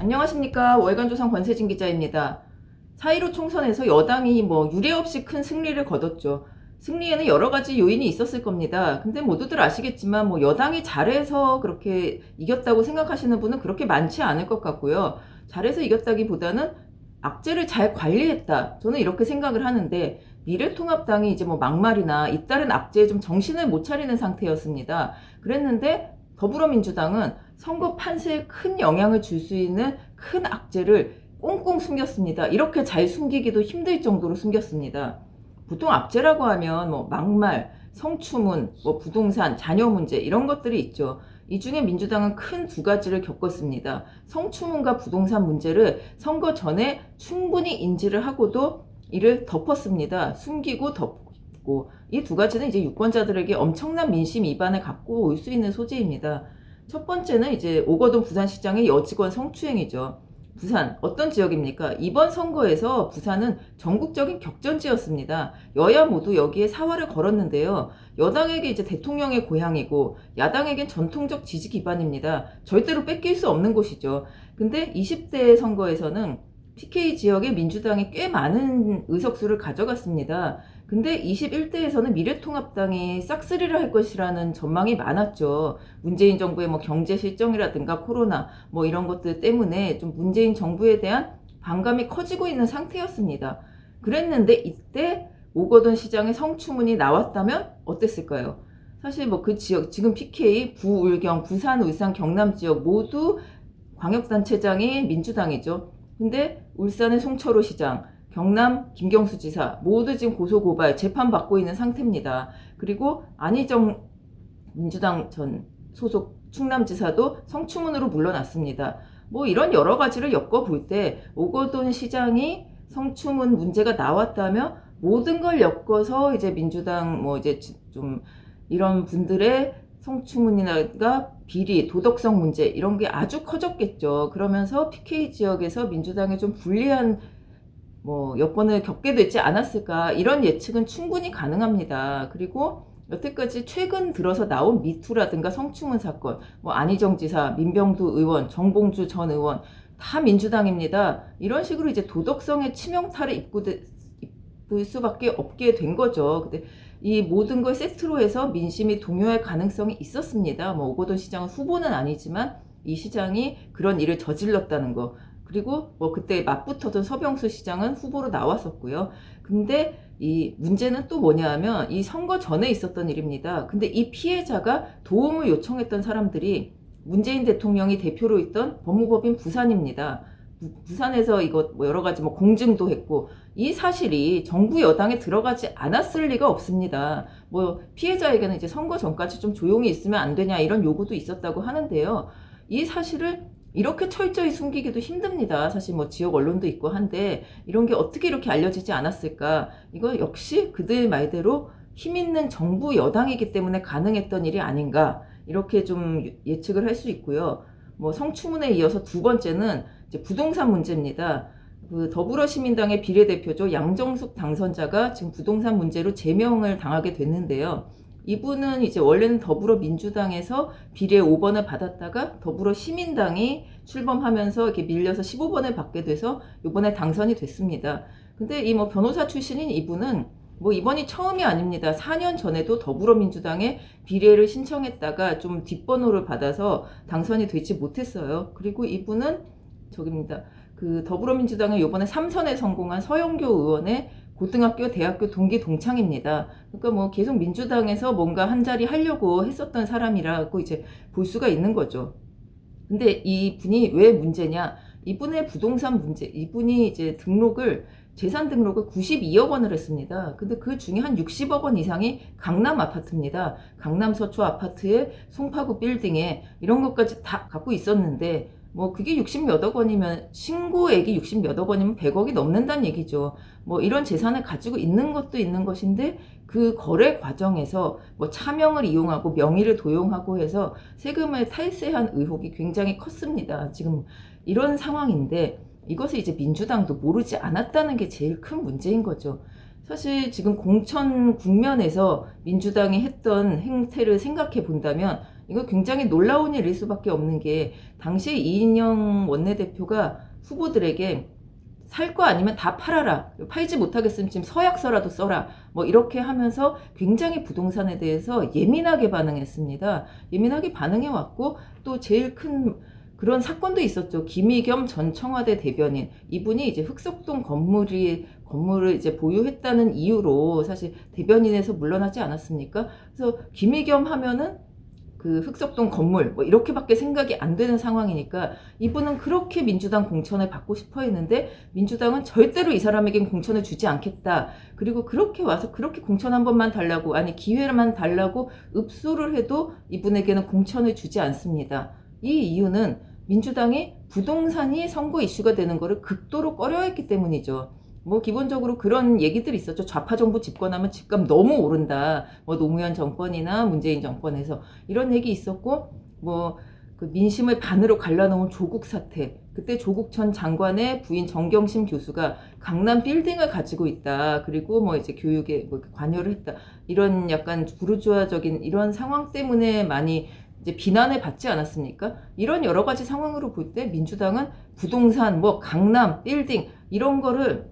안녕하십니까. 월간조선 권세진 기자입니다. 4.15 총선에서 여당이 유례 없이 큰 승리를 거뒀죠. 승리에는 여러 가지 요인이 있었을 겁니다. 근데 모두들 아시겠지만 여당이 잘해서 그렇게 이겼다고 생각하시는 분은 그렇게 많지 않을 것 같고요. 잘해서 이겼다기보다는 악재를 잘 관리했다. 저는 이렇게 생각을 하는데, 미래통합당이 이제 막말이나 잇따른 악재에 좀 정신을 못 차리는 상태였습니다. 그랬는데 더불어민주당은 선거 판세에 큰 영향을 줄 수 있는 큰 악재를 꽁꽁 숨겼습니다. 이렇게 잘 숨기기도 힘들 정도로 숨겼습니다. 보통 악재라고 하면 막말, 성추문, 부동산, 자녀 문제 이런 것들이 있죠. 이 중에 민주당은 큰 두 가지를 겪었습니다. 성추문과 부동산 문제를 선거 전에 충분히 인지를 하고도 이를 덮었습니다. 숨기고 덮고, 이 두 가지는 이제 유권자들에게 엄청난 민심 이반을 갖고 올 수 있는 소지입니다. 첫 번째는 이제 오거돈 부산시장의 여직원 성추행이죠. 부산 어떤 지역입니까? 이번 선거에서 부산은 전국적인 격전지였습니다. 여야 모두 여기에 사활을 걸었는데요. 여당에게 이제 대통령의 고향이고 야당에겐 전통적 지지 기반입니다. 절대로 뺏길 수 없는 곳이죠. 근데 20대 선거에서는 PK 지역에 민주당이 꽤 많은 의석수를 가져갔습니다. 근데 21대에서는 미래통합당이 싹쓸이를 할 것이라는 전망이 많았죠. 문재인 정부의 경제 실정이라든가 코로나 이런 것들 때문에 좀 문재인 정부에 대한 반감이 커지고 있는 상태였습니다. 그랬는데 이때 오거돈 시장의 성추문이 나왔다면 어땠을까요? 사실 그 지역, 지금 PK, 부울경, 부산, 울산, 경남 지역 모두 광역단체장이 민주당이죠. 근데 울산의 송철호 시장, 경남 김경수 지사 모두 지금 고소고발 재판받고 있는 상태입니다. 그리고 안희정 민주당 전 소속 충남지사도 성추문으로 물러났습니다. 이런 여러 가지를 엮어볼 때 오거돈 시장이 성추문 문제가 나왔다면 모든 걸 엮어서 이제 민주당 이제 좀 이런 분들의 성추문이나 비리, 도덕성 문제 이런 게 아주 커졌겠죠. 그러면서 PK 지역에서 민주당에 좀 불리한 여건을 겪게 되지 않았을까, 이런 예측은 충분히 가능합니다. 그리고 여태까지 최근 들어서 나온 미투라든가 성추문 사건, 안희정 지사, 민병두 의원, 정봉주 전 의원 다 민주당입니다. 이런 식으로 이제 도덕성의 치명타를 입을 수밖에 없게 된 거죠. 근데 이 모든 걸 세트로 해서 민심이 동요할 가능성이 있었습니다. 오거돈 시장은 후보는 아니지만 이 시장이 그런 일을 저질렀다는 거. 그리고 그때 맞붙었던 서병수 시장은 후보로 나왔었고요. 근데 이 문제는 또 뭐냐 하면 이 선거 전에 있었던 일입니다. 근데 이 피해자가 도움을 요청했던 사람들이 문재인 대통령이 대표로 있던 법무법인 부산입니다. 부산에서 이거 여러 가지 공증도 했고, 이 사실이 정부 여당에 들어가지 않았을 리가 없습니다. 피해자에게는 이제 선거 전까지 좀 조용히 있으면 안 되냐 이런 요구도 있었다고 하는데요. 이 사실을 이렇게 철저히 숨기기도 힘듭니다. 사실 지역 언론도 있고 한데 이런 게 어떻게 이렇게 알려지지 않았을까? 이거 역시 그들 말대로 힘 있는 정부 여당이기 때문에 가능했던 일이 아닌가, 이렇게 좀 예측을 할 수 있고요. 성추문에 이어서 두 번째는 이제 부동산 문제입니다. 그 더불어시민당의 비례대표죠. 양정숙 당선자가 지금 부동산 문제로 제명을 당하게 됐는데요. 이분은 이제 원래는 더불어민주당에서 비례 5번을 받았다가 더불어시민당이 출범하면서 이렇게 밀려서 15번을 받게 돼서 이번에 당선이 됐습니다. 근데 이 변호사 출신인 이분은 이번이 처음이 아닙니다. 4년 전에도 더불어민주당에 비례를 신청했다가 좀 뒷번호를 받아서 당선이 되지 못했어요. 그리고 이분은 저기입니다. 그 더불어민주당은 이번에 3선에 성공한 서영교 의원의 고등학교, 대학교 동기 동창입니다. 그러니까 계속 민주당에서 뭔가 한 자리 하려고 했었던 사람이라고 이제 볼 수가 있는 거죠. 근데 이분이 왜 문제냐? 이분의 부동산 문제, 이분이 이제 재산 등록을 92억 원을 했습니다. 근데 그 중에 한 60억 원 이상이 강남 아파트입니다. 강남 서초 아파트에 송파구 빌딩에 이런 것까지 다 갖고 있었는데, 그게 60몇억 원이면, 신고액이 60몇억 원이면 100억이 넘는다는 얘기죠. 이런 재산을 가지고 있는 것도 있는 것인데, 그 거래 과정에서 차명을 이용하고 명의를 도용하고 해서 세금을 탈세한 의혹이 굉장히 컸습니다. 지금 이런 상황인데, 이것을 이제 민주당도 모르지 않았다는 게 제일 큰 문제인 거죠. 사실 지금 공천 국면에서 민주당이 했던 행태를 생각해 본다면 이거 굉장히 놀라운 일일 수밖에 없는 게 당시에 이인영 원내대표가 후보들에게 살 거 아니면 다 팔아라. 팔지 못하겠으면 지금 서약서라도 써라. 뭐 이렇게 하면서 굉장히 부동산에 대해서 예민하게 반응했습니다. 예민하게 반응해 왔고 또 제일 큰 그런 사건도 있었죠. 김의겸 전 청와대 대변인. 이분이 이제 흑석동 건물을 이제 보유했다는 이유로 사실 대변인에서 물러나지 않았습니까? 그래서 김의겸 하면은 그 흑석동 건물 뭐 이렇게밖에 생각이 안 되는 상황이니까 이분은 그렇게 민주당 공천을 받고 싶어 했는데 민주당은 절대로 이 사람에겐 공천을 주지 않겠다. 그리고 그렇게 와서 그렇게 공천 한 번만 달라고 아니 기회만 달라고 읍소를 해도 이분에게는 공천을 주지 않습니다. 이 이유는 민주당이 부동산이 선거 이슈가 되는 것을 극도로 꺼려했기 때문이죠. 뭐 기본적으로 그런 얘기들이 있었죠. 좌파 정부 집권하면 집값 너무 오른다. 뭐 노무현 정권이나 문재인 정권에서 이런 얘기 있었고 뭐 그 민심을 반으로 갈라놓은 조국 사태. 그때 조국 전 장관의 부인 정경심 교수가 강남 빌딩을 가지고 있다. 그리고 뭐 이제 교육에 뭐 관여를 했다. 이런 약간 부르주아적인 이런 상황 때문에 많이 이제 비난을 받지 않았습니까? 이런 여러 가지 상황으로 볼 때 민주당은 부동산, 뭐 강남, 빌딩 이런 거를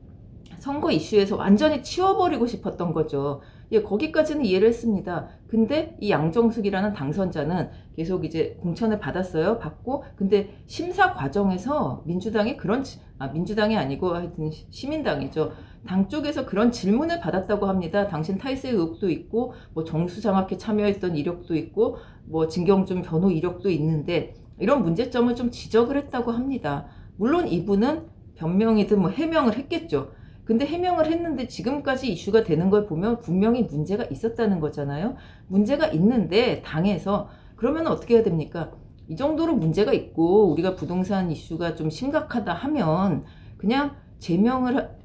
선거 이슈에서 완전히 치워버리고 싶었던 거죠. 예, 거기까지는 이해를 했습니다. 근데 이 양정숙이라는 당선자는 계속 이제 공천을 받았어요. 받고 근데 심사 과정에서 민주당이 아니고 하여튼 시민당이죠. 당 쪽에서 그런 질문을 받았다고 합니다. 당신 탈세 의혹도 있고 뭐 정수장학회 참여했던 이력도 있고 뭐 진경준 변호 이력도 있는데 이런 문제점을 좀 지적을 했다고 합니다. 물론 이분은 변명이든 뭐 해명을 했겠죠. 근데 해명을 했는데 지금까지 이슈가 되는 걸 보면 분명히 문제가 있었다는 거잖아요. 문제가 있는데 당에서 그러면 어떻게 해야 됩니까? 이 정도로 문제가 있고 우리가 부동산 이슈가 좀 심각하다 하면 그냥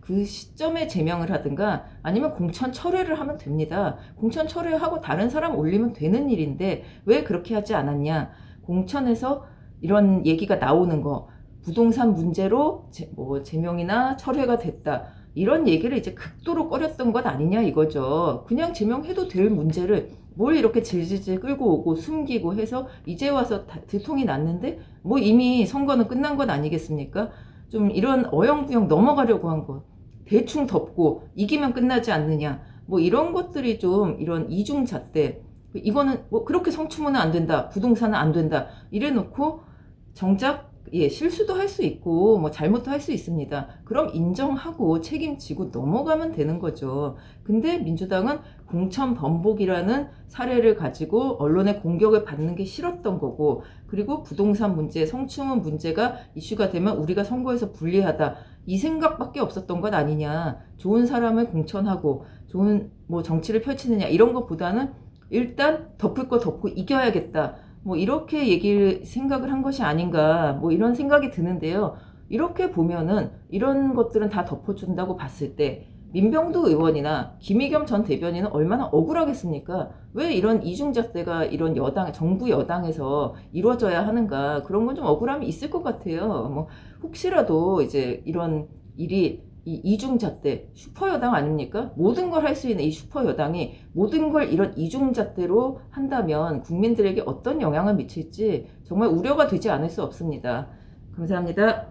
그 시점에 제명을 하든가 아니면 공천 철회를 하면 됩니다. 공천 철회하고 다른 사람 올리면 되는 일인데 왜 그렇게 하지 않았냐? 공천에서 이런 얘기가 나오는 거 부동산 문제로 제명이나 철회가 됐다. 이런 얘기를 이제 극도로 꺼렸던 것 아니냐 이거죠. 그냥 제명해도 될 문제를 뭘 이렇게 질질질 끌고 오고 숨기고 해서 이제 와서 들통이 났는데 뭐 이미 선거는 끝난 건 아니겠습니까? 좀 이런 어영부영 넘어가려고 한 거. 대충 덮고 이기면 끝나지 않느냐. 뭐 이런 것들이 좀 이런 이중잣대. 이거는 뭐 그렇게 성추문은 안 된다. 부동산은 안 된다. 이래 놓고 정작 실수도 할 수 있고 뭐 잘못도 할 수 있습니다. 그럼 인정하고 책임지고 넘어가면 되는 거죠. 근데 민주당은 공천 번복이라는 사례를 가지고 언론의 공격을 받는 게 싫었던 거고 그리고 부동산 문제, 성추문 문제가 이슈가 되면 우리가 선거에서 불리하다. 이 생각밖에 없었던 것 아니냐. 좋은 사람을 공천하고 좋은 뭐 정치를 펼치느냐 이런 것보다는 일단 덮을 거 덮고 이겨야겠다. 뭐 이렇게 생각을 한 것이 아닌가 뭐 이런 생각이 드는데요. 이렇게 보면은 이런 것들은 다 덮어준다고 봤을 때 민병두 의원이나 김의겸 전 대변인은 얼마나 억울하겠습니까? 왜 이런 이중잣대가 이런 정부 여당에서 이루어져야 하는가 그런 건 좀 억울함이 있을 것 같아요. 뭐 혹시라도 이제 이런 일이 이 이중잣대 슈퍼여당 아닙니까? 모든 걸 할 수 있는 이 슈퍼여당이 모든 걸 이런 이중잣대로 한다면 국민들에게 어떤 영향을 미칠지 정말 우려가 되지 않을 수 없습니다. 감사합니다.